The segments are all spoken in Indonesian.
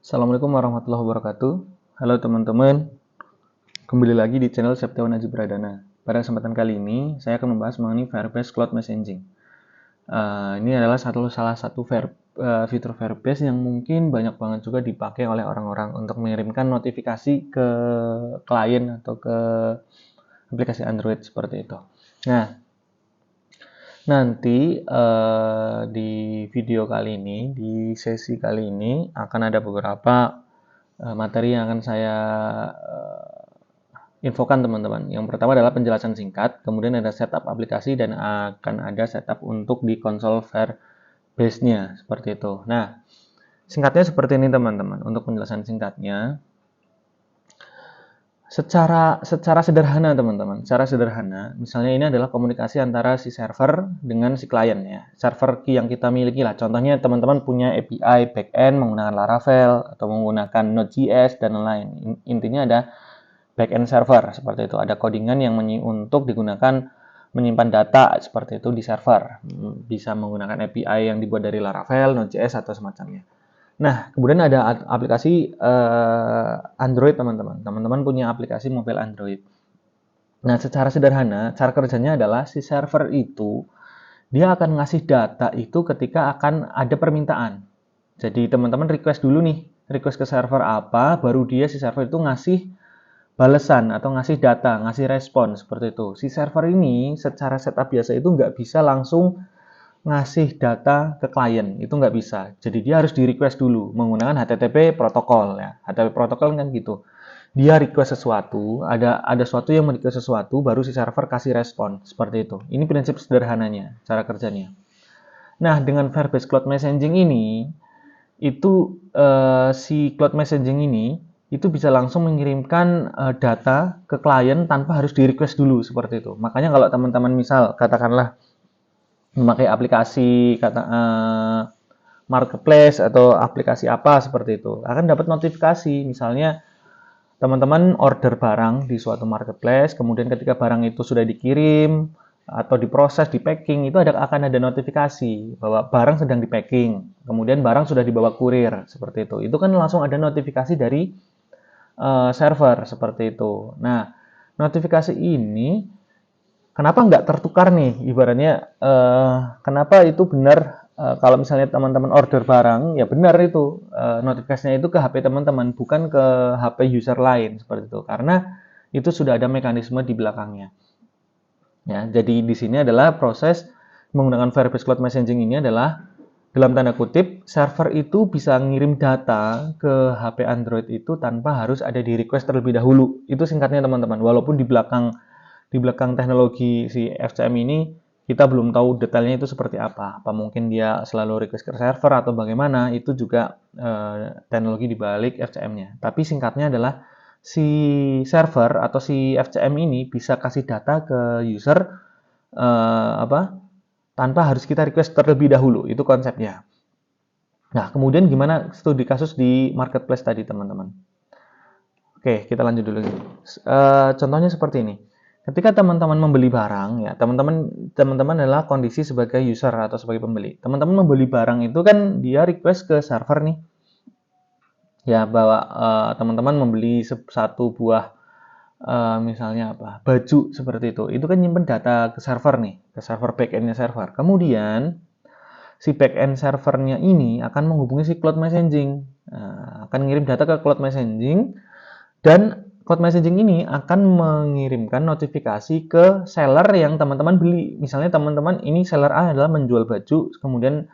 Assalamualaikum warahmatullahi wabarakatuh. Halo teman-teman, kembali lagi di channel Septiawan Aji Pradana. Pada kesempatan kali ini, saya akan membahas mengenai Firebase Cloud Messaging. Ini adalah salah satu fitur Firebase yang mungkin banyak banget juga dipakai oleh orang-orang untuk mengirimkan notifikasi ke klien atau ke aplikasi Android seperti itu. Nah, nanti di video kali ini, di sesi kali ini akan ada beberapa materi yang akan saya infokan teman-teman. Yang pertama adalah penjelasan singkat, kemudian ada setup aplikasi dan akan ada setup untuk di konsol Firebase-nya seperti itu. Nah, singkatnya seperti ini teman-teman. Untuk penjelasan singkatnya, secara sederhana teman-teman, secara sederhana, misalnya ini adalah komunikasi antara si server dengan si klien ya. Server key yang kita miliki lah. Contohnya teman-teman punya API backend menggunakan Laravel atau menggunakan Node.js dan lain-lain. Intinya ada backend server seperti itu. Ada codingan yang untuk digunakan menyimpan data seperti itu di server. Bisa menggunakan API yang dibuat dari Laravel, Node.js atau semacamnya. Nah, kemudian ada aplikasi Android teman-teman. Teman-teman punya aplikasi mobile Android. Nah, secara sederhana, cara kerjanya adalah si server itu dia akan ngasih data itu ketika akan ada permintaan. Jadi teman-teman request dulu nih, request ke server apa, baru dia si server itu ngasih balasan atau ngasih data, ngasih respon seperti itu. Si server ini secara setup biasa itu nggak bisa langsung ngasih data ke klien, itu nggak bisa. Jadi dia harus di request dulu menggunakan HTTP protokol ya. HTTP protokol kan gitu. Dia request sesuatu, ada sesuatu yang request sesuatu, baru si server kasih respon seperti itu. Ini prinsip sederhananya, cara kerjanya. Nah, dengan Firebase Cloud Messaging ini, itu si Cloud Messaging ini itu bisa langsung mengirimkan data ke klien tanpa harus di request dulu seperti itu. Makanya kalau teman-teman misal katakanlah memakai aplikasi marketplace atau aplikasi apa seperti itu, akan dapat notifikasi. Misalnya teman-teman order barang di suatu marketplace, kemudian ketika barang itu sudah dikirim atau diproses, di packing, itu akan ada notifikasi bahwa barang sedang di packing, kemudian barang sudah dibawa kurir seperti itu. Itu kan langsung ada notifikasi dari server seperti itu. Nah, notifikasi ini kenapa nggak tertukar nih ibaratnya, kenapa itu benar, kalau misalnya teman-teman order barang ya benar itu notifikasinya itu ke HP teman-teman, bukan ke HP user lain seperti itu, karena itu sudah ada mekanisme di belakangnya ya. Jadi di sini adalah proses menggunakan Firebase Cloud Messaging ini adalah dalam tanda kutip server itu bisa ngirim data ke HP Android itu tanpa harus ada di request terlebih dahulu. Itu singkatnya teman-teman, walaupun di belakang teknologi si FCM ini kita belum tahu detailnya itu seperti apa. Apa mungkin dia selalu request ke server atau bagaimana, itu juga teknologi di balik FCM-nya. Tapi singkatnya adalah si server atau si FCM ini bisa kasih data ke user tanpa harus kita request terlebih dahulu. Itu konsepnya. Nah, kemudian gimana studi kasus di marketplace tadi teman-teman? Oke, kita lanjut dulu. Contohnya seperti ini. Ketika teman-teman membeli barang, ya teman-teman adalah kondisi sebagai user atau sebagai pembeli. Teman-teman membeli barang itu kan dia request ke server nih, ya bahwa teman-teman membeli satu buah misalnya apa baju seperti itu kan nyimpen data ke server nih, ke server backendnya server. Kemudian si backend servernya ini akan menghubungi si cloud messaging, akan ngirim data ke cloud messaging, dan cloud messaging ini akan mengirimkan notifikasi ke seller yang teman-teman beli. Misalnya teman-teman ini seller A adalah menjual baju, kemudian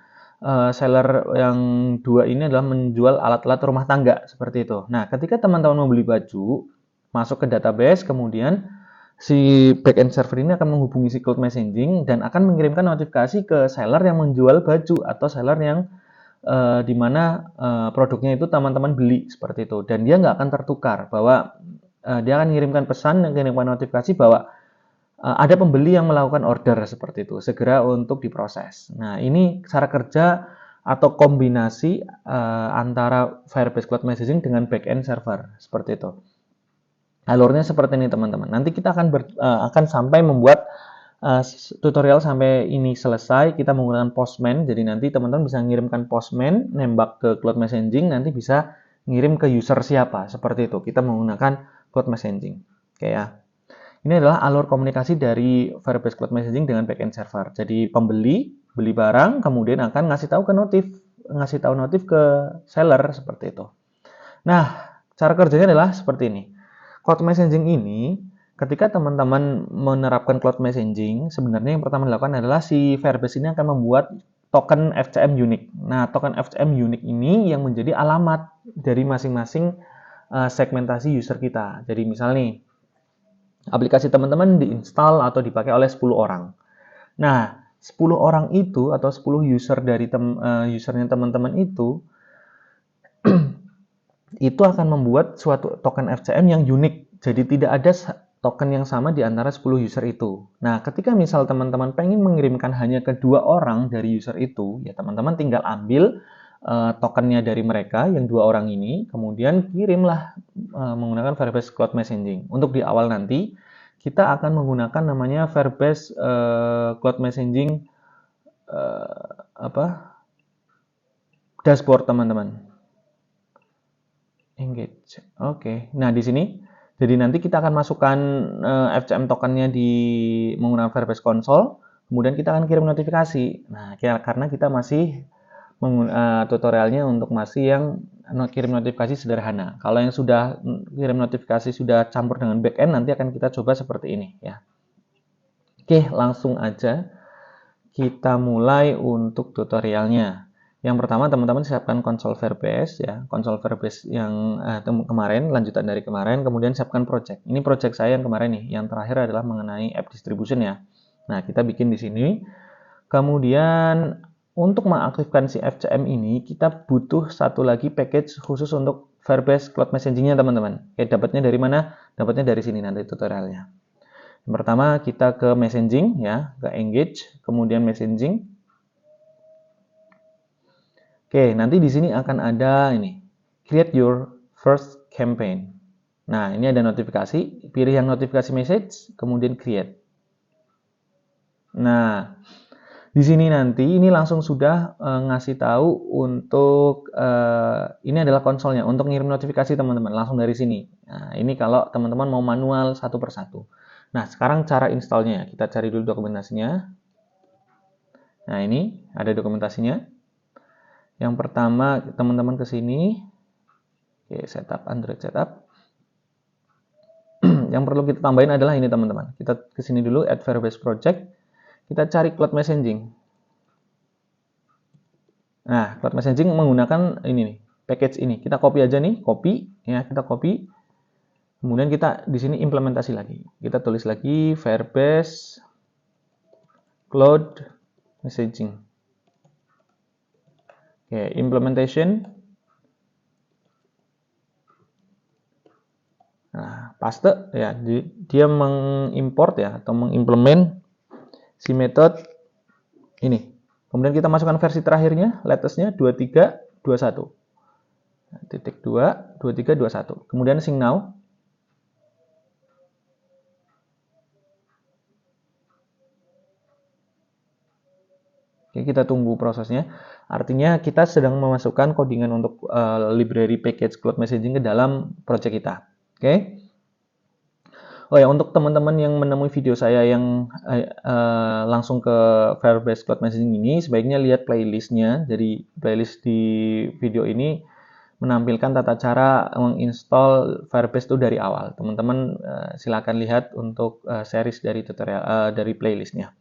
seller yang dua ini adalah menjual alat-alat rumah tangga seperti itu. Nah, ketika teman-teman membeli baju, masuk ke database, kemudian si backend server ini akan menghubungi si cloud messaging dan akan mengirimkan notifikasi ke seller yang menjual baju atau seller yang di mana produknya itu teman-teman beli seperti itu, dan dia nggak akan tertukar bahwa dia akan mengirimkan pesan dan mengirimkan notifikasi bahwa ada pembeli yang melakukan order seperti itu, segera untuk diproses. Nah, ini cara kerja atau kombinasi antara Firebase Cloud Messaging dengan backend server seperti itu. Alurnya seperti ini teman-teman. Nanti kita akan sampai membuat tutorial sampai ini selesai, kita menggunakan Postman. Jadi nanti teman-teman bisa mengirimkan Postman, nembak ke Cloud Messaging, nanti bisa ngirim ke user siapa, seperti itu. Kita menggunakan cloud messaging. Oke ya. Ini adalah alur komunikasi dari Firebase Cloud Messaging dengan backend server. Jadi pembeli beli barang, kemudian akan ngasih tahu notif ke seller seperti itu. Nah, cara kerjanya adalah seperti ini. Cloud Messaging ini, ketika teman-teman menerapkan Cloud Messaging, sebenarnya yang pertama dilakukan adalah si Firebase ini akan membuat token FCM unique. Nah, token FCM unique ini yang menjadi alamat dari masing-masing segmentasi user kita. Jadi misal nih, aplikasi teman-teman diinstal atau dipakai oleh 10 orang. Nah, 10 orang itu atau 10 user dari usernya teman-teman itu itu akan membuat suatu token FCM yang unik. Jadi tidak ada token yang sama di antara 10 user itu. Nah, ketika misal teman-teman pengen mengirimkan hanya ke 2 orang dari user itu, ya teman-teman tinggal ambil tokennya dari mereka yang 2 orang ini, kemudian kirimlah menggunakan Firebase Cloud Messaging. Untuk di awal nanti kita akan menggunakan namanya Firebase Cloud Messaging dashboard teman-teman. Engage. Oke. Nah, di sini jadi nanti kita akan masukkan FCM tokennya di menggunakan Firebase Console, kemudian kita akan kirim notifikasi. Nah, karena kita masih tutorialnya untuk masih yang kirim notifikasi sederhana. Kalau yang sudah kirim notifikasi sudah campur dengan backend, nanti akan kita coba seperti ini ya. Oke, langsung aja kita mulai untuk tutorialnya. Yang pertama teman-teman siapkan konsol Firebase ya, konsol Firebase yang kemarin, lanjutan dari kemarin, kemudian siapkan project. Ini project saya yang kemarin nih, yang terakhir adalah mengenai app distribution ya. Nah, kita bikin di sini. Kemudian untuk mengaktifkan si FCM ini, kita butuh satu lagi package khusus untuk Firebase Cloud Messaging-nya teman-teman. Oke, dapatnya dari mana? Dapatnya dari sini nanti tutorialnya. Yang pertama kita ke messaging ya, ke engage, kemudian messaging. Oke, nanti di sini akan ada ini, create your first campaign. Nah, ini ada notifikasi, pilih yang notifikasi message, kemudian create. Nah, di sini nanti ini langsung sudah ngasih tahu untuk ini adalah konsolnya untuk ngirim notifikasi teman-teman langsung dari sini. Nah, ini kalau teman-teman mau manual satu persatu. Nah, sekarang cara installnya kita cari dulu dokumentasinya. Nah, ini ada dokumentasinya. Yang pertama teman-teman ke sini. Oke, setup Android setup. Yang perlu kita tambahin adalah ini teman-teman. Kita ke sini dulu add Firebase project. Kita cari Cloud Messaging. Nah, Cloud Messaging menggunakan ini nih, package ini. Kita copy aja nih, copy ya, kita copy. Kemudian kita di sini implementasi lagi. Kita tulis lagi Firebase Cloud Messaging. Oke, implementation. Nah, paste ya, dia mengimport ya atau mengimplement si metode ini. Kemudian kita masukkan versi terakhirnya, latestnya 2321. Nah, titik 2, 2321. Kemudian sync now. Oke, kita tunggu prosesnya. Artinya kita sedang memasukkan codingan untuk library package Cloud Messaging ke dalam project kita. Oke. Oh ya, untuk teman-teman yang menemui video saya yang langsung ke Firebase Cloud Messaging ini, sebaiknya lihat playlistnya. Jadi playlist di video ini menampilkan tata cara menginstall Firebase itu dari awal. Teman-teman silakan lihat untuk series dari tutorial dari playlistnya.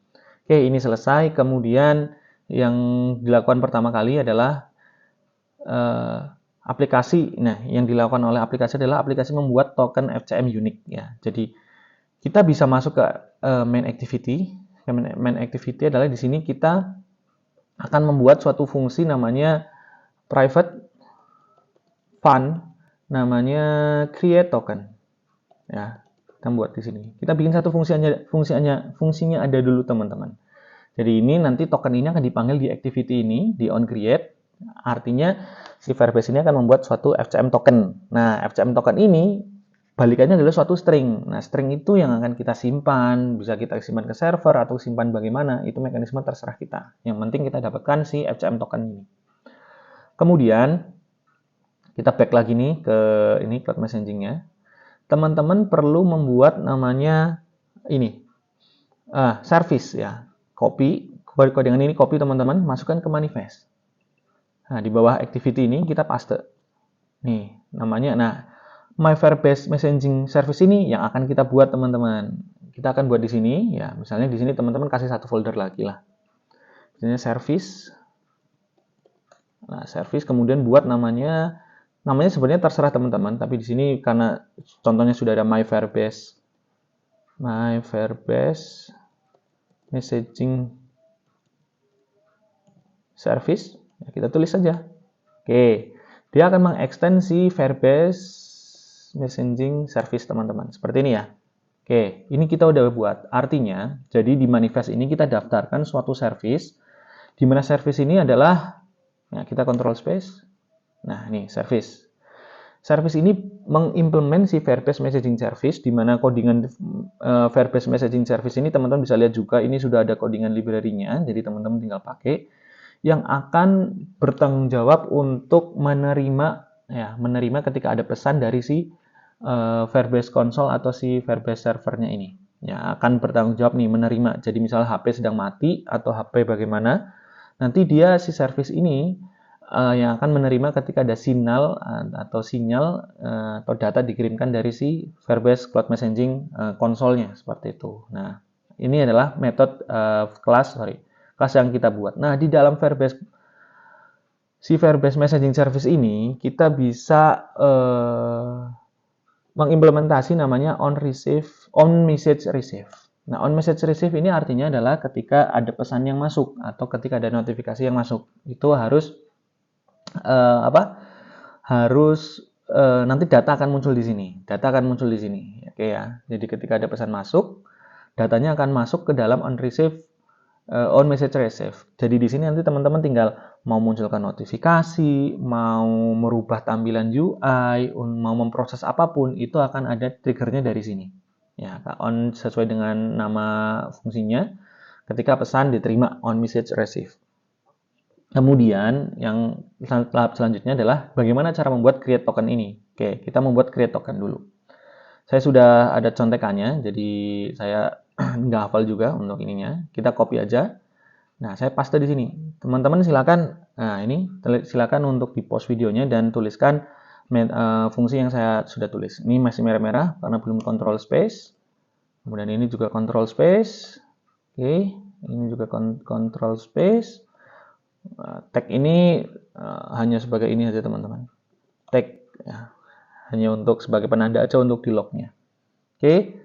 Oke, ini selesai. Kemudian yang dilakukan pertama kali adalah aplikasi. Nah, yang dilakukan oleh aplikasi adalah aplikasi membuat token FCM unique ya. Jadi kita bisa masuk ke main activity. Main activity adalah di sini kita akan membuat suatu fungsi namanya private fund, namanya create token. Ya, kita buat di sini. Kita bikin satu fungsinya ada dulu teman-teman. Jadi ini nanti token ini akan dipanggil di activity ini, di onCreate. Artinya si Firebase ini akan membuat suatu FCM token. Nah, FCM token ini balikannya adalah suatu string. Nah, string itu yang akan kita simpan, bisa kita simpan ke server atau simpan bagaimana, itu mekanisme terserah kita. Yang penting kita dapatkan si FCM token ini. Kemudian Kita back lagi nih ke ini cloud messaging-nya. Teman-teman perlu membuat namanya ini service ya. Copy codingan ini, copy teman-teman, masukkan ke manifest. Nah, di bawah activity ini kita paste. Nih, namanya. Nah, My Firebase Messaging Service ini yang akan kita buat teman-teman. Kita akan buat di sini ya. Misalnya di sini teman-teman kasih satu folder lagi lah. Misalnya service. Nah, service kemudian buat namanya sebenarnya terserah teman-teman, tapi di sini karena contohnya sudah ada My Firebase Messaging Service, ya kita tulis saja. Oke, dia akan mengextend si Firebase Messaging Service teman-teman. Seperti ini ya. Oke, ini kita udah buat. Artinya, jadi di manifest ini kita daftarkan suatu service, di mana service ini adalah, ya kita control space. Nah, ini service. Service ini mengimplement si Firebase Messaging Service, di mana codingan Firebase Messaging Service ini teman-teman bisa lihat juga, ini sudah ada codingan library-nya, jadi teman-teman tinggal pakai, yang akan bertanggung jawab untuk menerima ketika ada pesan dari si Firebase Console atau si Firebase servernya ini. Ya, akan bertanggung jawab nih menerima. Jadi misalnya HP sedang mati atau HP bagaimana, nanti dia si service ini yang akan menerima ketika ada sinyal atau data dikirimkan dari si Firebase Cloud Messaging konsolnya seperti itu. Nah, ini adalah metode kelas yang kita buat. Nah, di dalam Firebase Messaging Service ini kita bisa mengimplementasi namanya on message receive. Nah, on message receive ini artinya adalah ketika ada pesan yang masuk atau ketika ada notifikasi yang masuk, itu harus nanti data akan muncul di sini. Oke ya. Jadi ketika ada pesan masuk, datanya akan masuk ke dalam on message receive. Jadi di sini nanti teman-teman tinggal mau munculkan notifikasi, mau merubah tampilan UI, mau memproses apapun, itu akan ada triggernya dari sini. Ya, on sesuai dengan nama fungsinya ketika pesan diterima on message receive. Kemudian yang tahap selanjutnya adalah bagaimana cara membuat create token ini. Oke, kita membuat create token dulu. Saya sudah ada contekannya, jadi saya nggak hafal juga untuk ininya. Kita copy aja. Nah, saya paste di sini. Teman-teman silakan, silakan untuk di post videonya dan tuliskan fungsi yang saya sudah tulis. Ini masih merah-merah karena belum control space. Kemudian ini juga control space. Oke, ini juga control space. Tag ini hanya sebagai ini aja teman-teman. Tag ya, hanya untuk sebagai penanda aja untuk di lognya. Oke.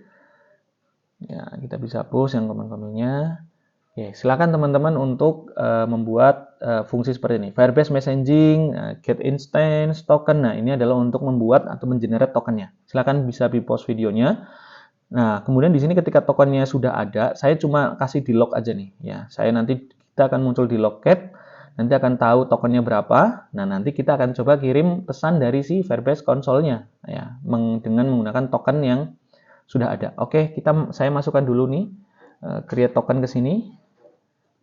Ya, kita bisa hapus yang komen-komennya. Oke, silakan teman-teman untuk membuat fungsi seperti ini. Firebase Messaging, get instance, token. Nah, ini adalah untuk membuat atau mengenerate tokennya. Silakan bisa di post videonya. Nah, kemudian di sini ketika tokennya sudah ada, saya cuma kasih di log aja nih. Ya, kita akan muncul di logcat. Nanti akan tahu tokennya berapa. Nah, nanti kita akan coba kirim pesan dari si Firebase Console-nya ya, dengan menggunakan token yang sudah ada. Oke, saya masukkan dulu nih create token ke sini.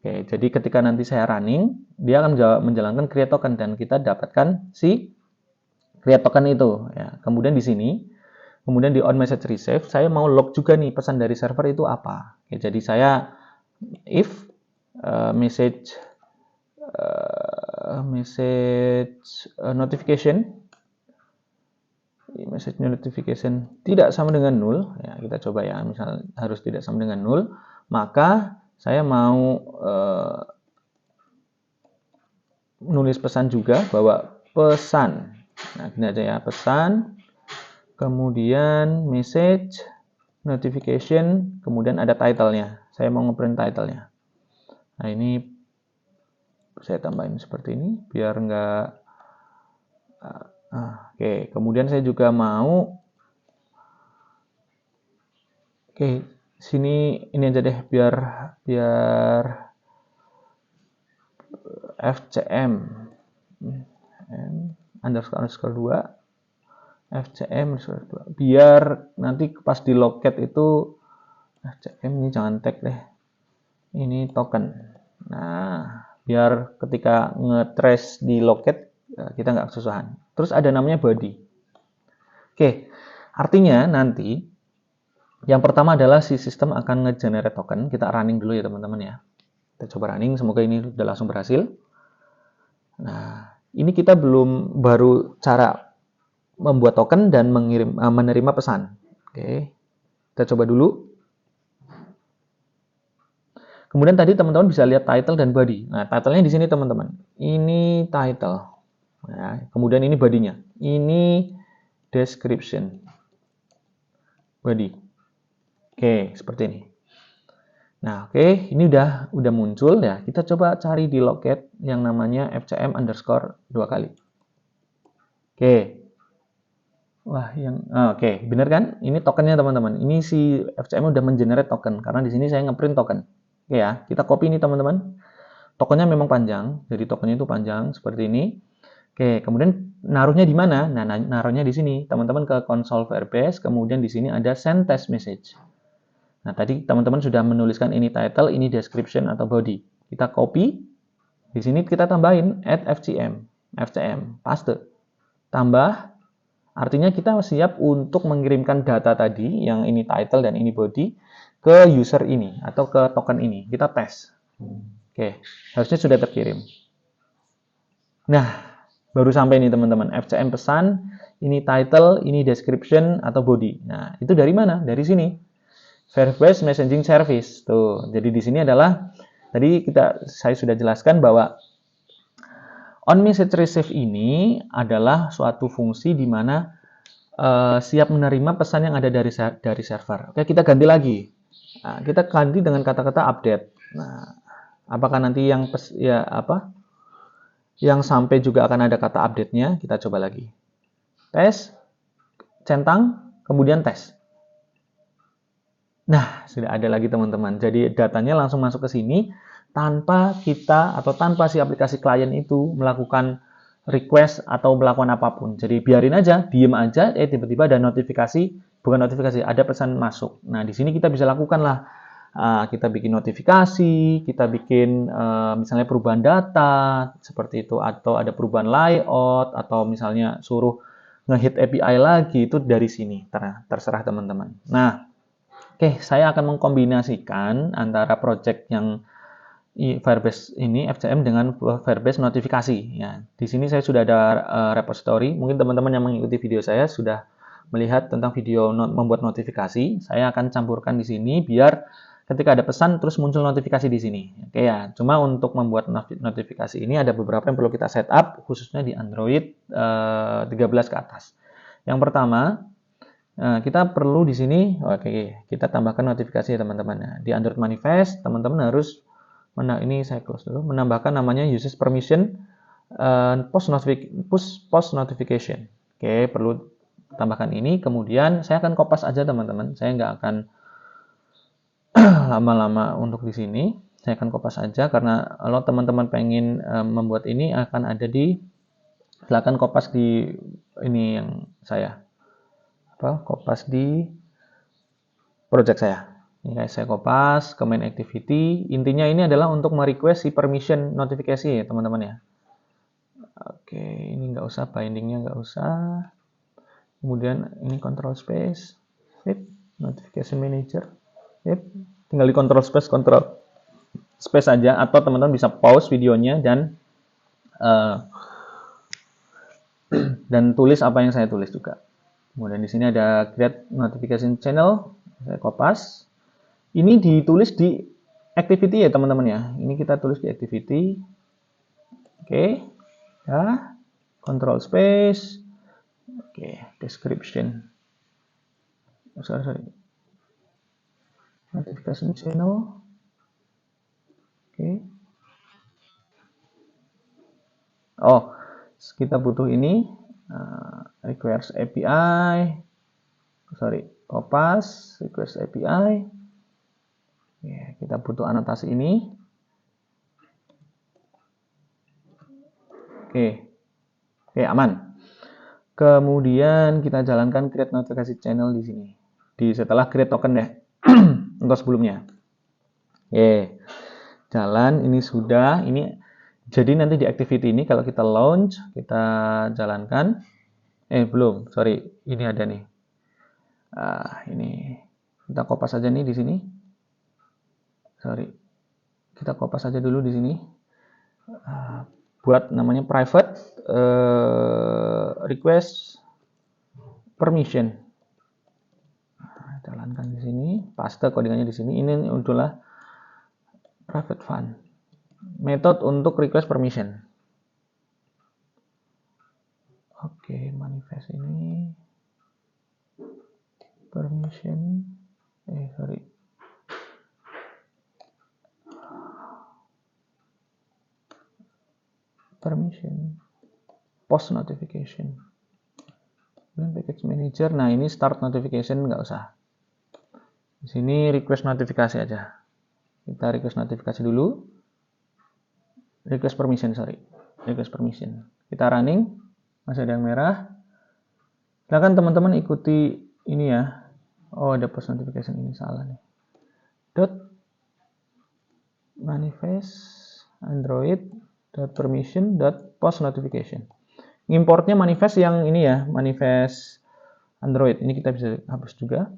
Oke, jadi ketika nanti saya running, dia akan menjalankan create token dan kita dapatkan si create token itu ya. Kemudian di sini, kemudian di on message receive, saya mau log juga nih pesan dari server itu apa. Oke, jadi saya if message notification tidak sama dengan null ya, kita coba ya, misal harus tidak sama dengan null, maka saya mau nulis pesan juga bahwa pesan, nah gini aja ya, pesan kemudian message notification kemudian ada title-nya, saya mau ngeprint title-nya. Nah, ini saya tambahin seperti ini biar enggak oke, kemudian saya juga mau sini ini aja deh biar FCM underscore 2 FCM underscore 2 biar nanti pas di logcat itu FCM ini jangan tag deh, ini token. Nah, biar ketika nge-trace di logcat kita nggak kesusahan. Terus ada namanya body. Oke, artinya nanti yang pertama adalah si sistem akan nge-generate token. Kita running dulu ya teman-teman ya. Kita coba running, semoga ini udah langsung berhasil. Nah, ini kita baru cara membuat token dan menerima pesan. Oke, kita coba dulu. Kemudian tadi teman-teman bisa lihat title dan body. Nah, title-nya di sini teman-teman. Ini title. Nah, kemudian ini body-nya. Ini description. Body. Oke, seperti ini. Nah, oke, ini udah muncul ya. Kita coba cari di logcat yang namanya fcm underscore 2 kali. Oke. Wah, oke, bener kan? Ini tokennya teman-teman. Ini si fcm udah mengenerate token karena di sini saya ngeprint token. Oke ya, kita copy ini teman-teman. Tokennya memang panjang, jadi tokennya itu panjang seperti ini. Oke, kemudian naruhnya di mana? Nah, naruhnya di sini. Teman-teman ke console Firebase, kemudian di sini ada send test message. Nah, tadi teman-teman sudah menuliskan ini title, ini description atau body. Kita copy. Di sini kita tambahin add FCM, paste. Tambah, artinya kita siap untuk mengirimkan data tadi, yang ini title dan ini body, ke user ini atau ke token ini. Kita tes. Oke, harusnya sudah terkirim. Nah, baru sampai nih teman-teman. FCM pesan, ini title, ini description atau body. Nah, itu dari mana? Dari sini. Firebase Messaging Service. Tuh, jadi di sini adalah tadi saya sudah jelaskan bahwa on message receive ini adalah suatu fungsi di mana siap menerima pesan yang ada dari server. Oke, kita ganti lagi. Nah, kita ganti dengan kata-kata update. Nah, apakah nanti yang sampai juga akan ada kata update-nya? Kita coba lagi. Tes, centang, kemudian tes. Nah, sudah ada lagi teman-teman. Jadi datanya langsung masuk ke sini tanpa kita atau tanpa si aplikasi klien itu melakukan request atau melakukan apapun. Jadi biarin aja, diem aja, tiba-tiba ada notifikasi, bukan notifikasi, ada pesan masuk. Nah, di sini kita bisa lakukan lah. Kita bikin notifikasi, kita bikin misalnya perubahan data, seperti itu, atau ada perubahan layout, atau misalnya suruh nge-hit API lagi, itu dari sini, terserah teman-teman. Nah, oke, saya akan mengkombinasikan antara project yang Firebase ini FCM dengan Firebase notifikasi. Ya, di sini saya sudah ada repository. Mungkin teman-teman yang mengikuti video saya sudah melihat tentang video membuat notifikasi. Saya akan campurkan di sini biar ketika ada pesan terus muncul notifikasi di sini. Oke ya, cuma untuk membuat notifikasi ini ada beberapa yang perlu kita setup khususnya di Android 13 ke atas. Yang pertama, kita perlu di sini, kita tambahkan notifikasi ya teman-teman. Nah, di Android Manifest, teman-teman harus ini saya close dulu, menambahkan namanya usage permission post notification. Oke, perlu tambahkan ini. Kemudian saya akan kopas aja teman-teman. Saya nggak akan lama-lama untuk di sini. Saya akan kopas aja karena kalau teman-teman pengen membuat ini akan ada silakan kopas di ini yang saya kopas di project saya. Ini saya kopas ke main activity. Intinya ini adalah untuk merequest si permission notifikasi ya teman-teman ya. Oke, ini nggak usah, bindingnya nggak usah. Kemudian ini control space, notification manager. Tinggal di control space aja, atau teman-teman bisa pause videonya dan tulis apa yang saya tulis juga. Kemudian di sini ada create notification channel, saya kopas. Ini ditulis di activity ya teman-teman ya. Ini kita tulis di activity. Oke, ya, control space. Oke, description. Sorry. Notification channel. Oke. Oh, kita butuh ini. Requires API. Kopas, request API. Ya, kita butuh anotasi ini. Oke, aman. Kemudian kita jalankan create notification channel di sini. Setelah create token ya, untuk sebelumnya. Oke, jalan. Ini sudah. Ini Jadi nanti di activity ini kalau kita launch, kita jalankan, belum, sorry, ini ada nih. Ini kita kopas aja nih di sini. Sorry, kita kopas aja dulu di sini. Buat namanya private request permission. Jalankan di sini, paste codingannya di sini. Ini adalah private fund. Metode untuk request permission. Oke, manifest ini permission. Sorry. Permission. Post notification. Dan package manager. Nah, ini start notification nggak usah. Di sini request notifikasi aja. Kita request notifikasi dulu. Request permission, sorry. Request permission. Kita running. Masih ada yang merah. Silakan teman-teman ikuti ini ya. Oh, ada post notification, ini salah nih. Dot manifest android dot permission dot post notification. Importnya manifest yang ini ya, manifest Android. Ini kita bisa hapus juga.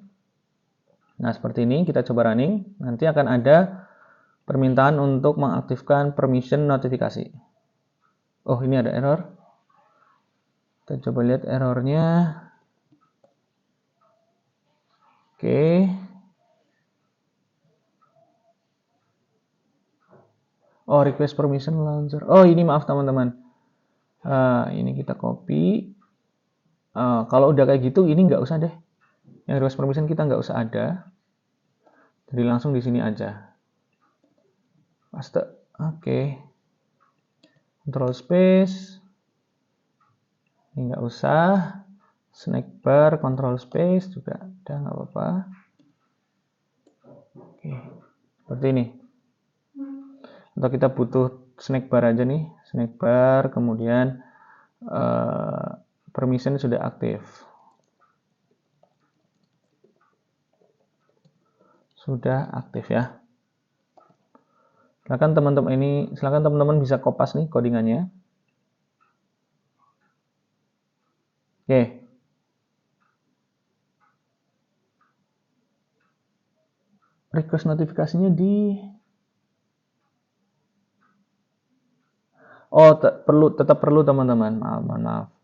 Nah, seperti ini kita coba running. Nanti akan ada permintaan untuk mengaktifkan permission notifikasi. Oh, ini ada error. Kita coba lihat errornya. Oke. Oh, request permission launcher. Oh, ini maaf teman-teman. Ini kita copy. Kalau udah kayak gitu, ini nggak usah deh. Yang request permission kita nggak usah ada. Jadi langsung di sini aja. Paste. Oke. Control space. Ini nggak usah. Snack bar, control space juga udah nggak apa-apa. Oke. Seperti ini. Atau kita butuh snack bar aja nih. Snack bar, kemudian permission sudah aktif. Sudah aktif ya. Silakan teman-teman bisa kopas nih codingannya. Oke. Request notifikasinya di tetap perlu teman-teman. Maaf.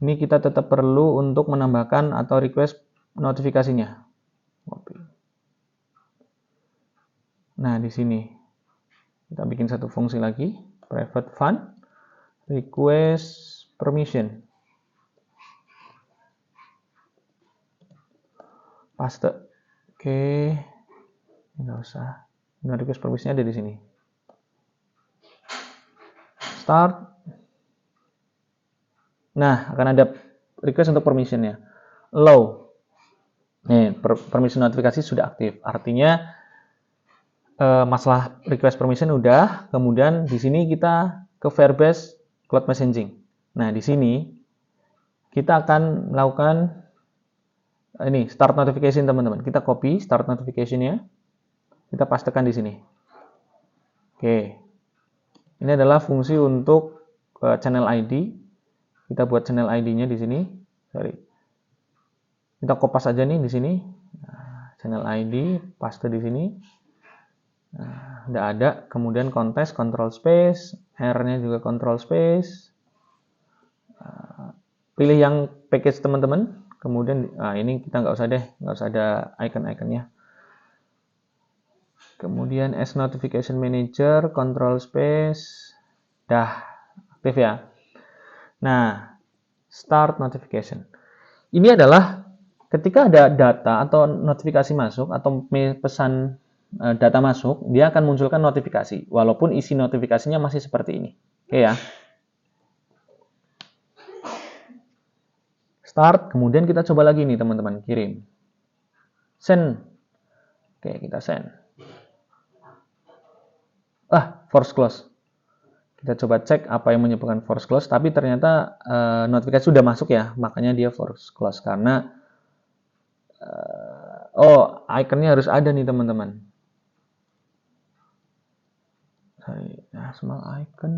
Ini kita tetap perlu untuk menambahkan atau request notifikasinya. Nah, di sini kita bikin satu fungsi lagi, private fund request permission. Paste. Oke. Nggak usah. Nah, request permissionnya ada di sini. Start. Nah, akan ada request untuk permissionnya. Allow. Nih, permission notifikasi sudah aktif. Artinya masalah request permission udah. Kemudian di sini kita ke Firebase Cloud Messaging. Nah, di sini kita akan melakukan ini start notification teman-teman. Kita copy start notification-nya. Kita pastekan di sini. Oke. Ini adalah fungsi untuk channel ID. Kita buat channel ID-nya di sini. Sorry. Kita kopas aja nih di sini. Nah, channel ID, paste di sini. Nah, udah ada. Kemudian kontes, control space. R-nya juga control space. Pilih yang package teman-teman. Kemudian ini kita nggak usah deh. Nggak usah ada icon-iconnya. Kemudian as notification manager, control space. Dah aktif ya. Nah, start notification. Ini adalah ketika ada data atau notifikasi masuk atau pesan data masuk, dia akan munculkan notifikasi walaupun isi notifikasinya masih seperti ini. Oke ya. Start, kemudian kita coba lagi nih teman-teman, kirim. Send. Oke, kita send. Force close. Kita coba cek apa yang menyebabkan force close, tapi ternyata notifikasi sudah masuk ya, makanya dia force close karena ikonnya harus ada nih teman-teman. small icon.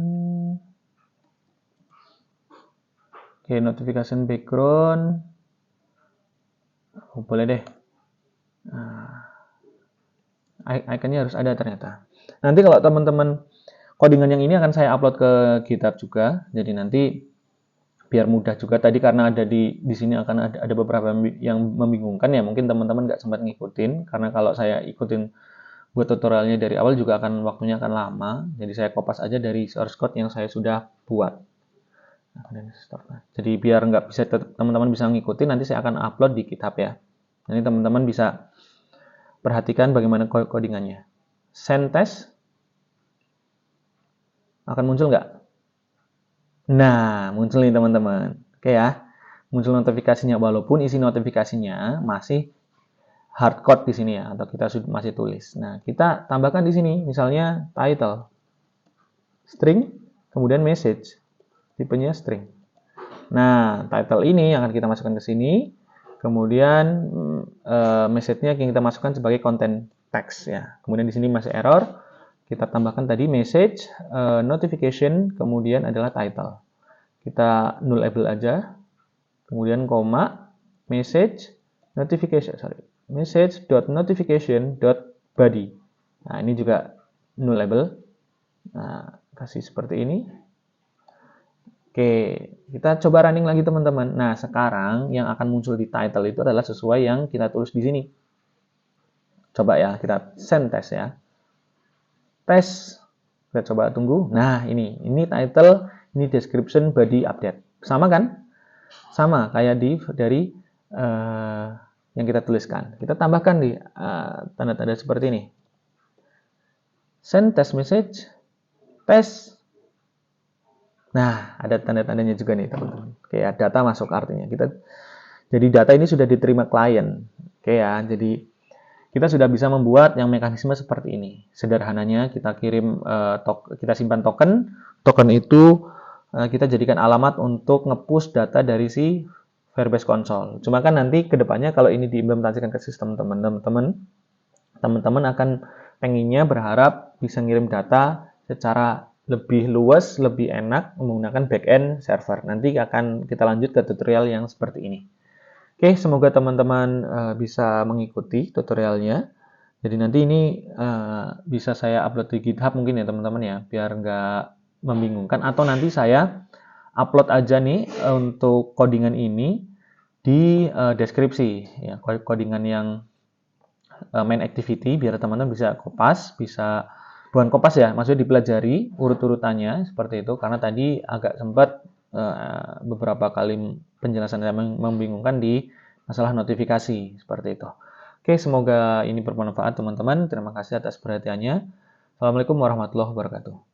Oke, notification background. Boleh deh. Iconnya harus ada ternyata. Nanti kalau teman-teman codingan yang ini akan saya upload ke GitHub juga. Jadi nanti biar mudah juga, tadi karena ada di sini akan ada beberapa yang membingungkan ya, mungkin teman-teman nggak sempat ngikutin, karena kalau saya ikutin buat tutorialnya dari awal juga waktunya akan lama, jadi saya kopas aja dari source code yang saya sudah buat. Jadi biar nggak bisa teman-teman bisa ngikutin, nanti saya akan upload di GitHub ya. Nanti teman-teman bisa perhatikan bagaimana codingannya. Send test akan muncul nggak? Nah, muncul nih teman-teman. Oke ya, muncul notifikasinya walaupun isi notifikasinya masih hardcode di sini ya, atau kita masih tulis. Nah, kita tambahkan di sini, misalnya title, string, kemudian message, tipenya string. Nah, title ini yang akan kita masukkan ke sini, kemudian message-nya yang kita masukkan sebagai content text ya. Kemudian di sini masih error. Kita tambahkan tadi message, notification, kemudian adalah title. Kita null label aja, kemudian koma, message, message.notification.body. Nah, ini juga null label. Nah, kasih seperti ini. Oke, kita coba running lagi teman-teman. Nah, sekarang yang akan muncul di title itu adalah sesuai yang kita tulis di sini. Coba ya, kita send test ya. Tes, kita coba tunggu. Nah, ini title, ini description, body, update. Sama kan? Sama kayak dari yang kita tuliskan. Kita tambahkan di tanda-tanda seperti ini. Send test message, test. Nah, ada tanda-tandanya juga nih teman-teman. Kayak data masuk artinya. Jadi data ini sudah diterima klien. Oke ya, jadi kita sudah bisa membuat yang mekanisme seperti ini. Sederhananya kita kita simpan token. Token itu kita jadikan alamat untuk nge-push data dari si Firebase Console. Cuma kan nanti kedepannya kalau ini diimplementasikan ke sistem teman-teman akan pengennya berharap bisa ngirim data secara lebih luas, lebih enak menggunakan backend server. Nanti akan kita lanjut ke tutorial yang seperti ini. Oke, semoga teman-teman bisa mengikuti tutorialnya. Jadi nanti ini bisa saya upload di GitHub mungkin ya teman-teman ya, biar nggak membingungkan. Atau nanti saya upload aja nih untuk codingan ini di deskripsi, ya, codingan yang main activity, biar teman-teman bisa bukan kopas ya, maksudnya dipelajari urut-urutannya seperti itu, karena tadi agak sempat beberapa kali penjelasan yang membingungkan di masalah notifikasi seperti itu. Oke, semoga ini bermanfaat teman-teman. Terima kasih atas perhatiannya. Assalamualaikum warahmatullahi wabarakatuh.